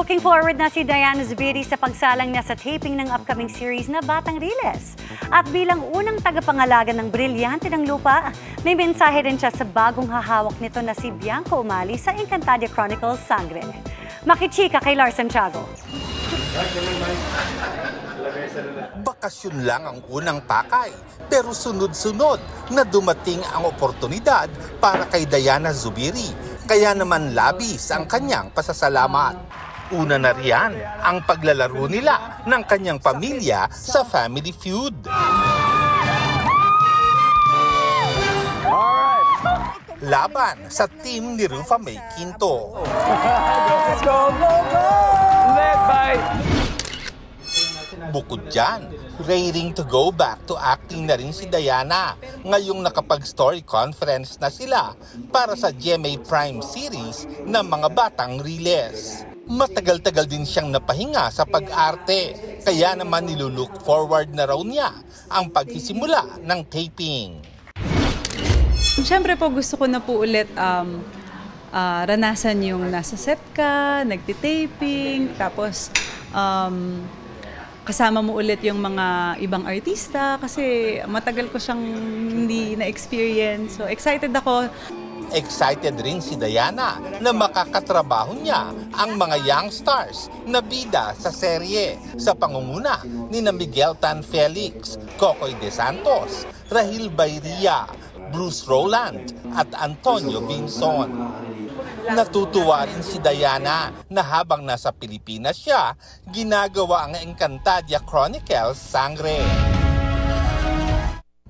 Looking forward na si Diana Zubiri sa pagsalang niya sa taping ng upcoming series na Batang Riles. At bilang unang tagapangalaga ng Brilyante ng Lupa, may mensahe rin siya sa bagong hahawak nito na si Bianca Umali sa Encantadia Chronicles Sangre. Makichika kay Lars Santiago. Bakasyon lang ang unang pakay, pero sunod-sunod na dumating ang oportunidad para kay Diana Zubiri. Kaya naman labis ang kanyang pasasalamat. Una na riyan ang paglalaro nila ng kanyang pamilya sa Family Feud. Laban sa team ni Rufa May Quinto. Let's go, go, go! Led by... Bukod dyan, raring to go back to acting na rin si Diana ngayong nakapag-story conference na sila para sa GMA Prime series ng mga Batang Riles. Matagal-tagal din siyang napahinga sa pag-arte, kaya naman nilulook forward na raw niya ang pagsisimula ng taping. Siyempre po gusto ko na po ulit ranasan yung nasa set ka, nagtitaping, tapos kasama mo ulit yung mga ibang artista kasi matagal ko siyang hindi na-experience. So excited ako. Excited rin si Diana na makakatrabaho niya ang mga young stars na bida sa serye sa pangunguna ni na Miguel Tan Felix, Cocoy De Santos, Rahil Bayria, Bruce Roland at Antonio Vinson. Natutuwa rin si Diana na habang nasa Pilipinas siya, ginagawa ang Encantadia Chronicles Sangre.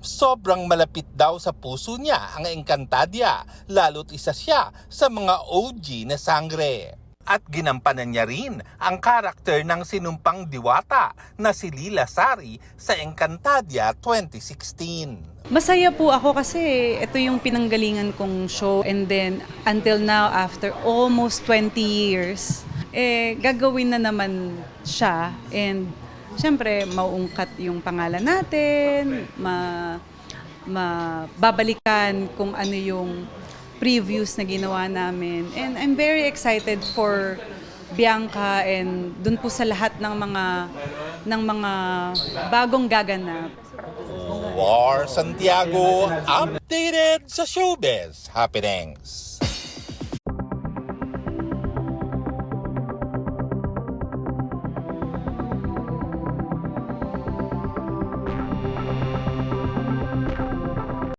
Sobrang malapit daw sa puso niya ang Encantadia, lalo't isa siya sa mga OG na Sangre. At ginampanan niya rin ang karakter ng sinumpang diwata na si Lila Sari sa Encantadia 2016. Masaya po ako kasi ito yung pinanggalingan kong show and then until now after almost 20 years, gagawin na naman siya and siyempre, mauungkat yung pangalan natin, babalikan kung ano yung previews na ginawa namin. And I'm very excited for Bianca and dun po sa lahat ng mga bagong gaganap. Lars Santiago, updated sa showbiz happenings.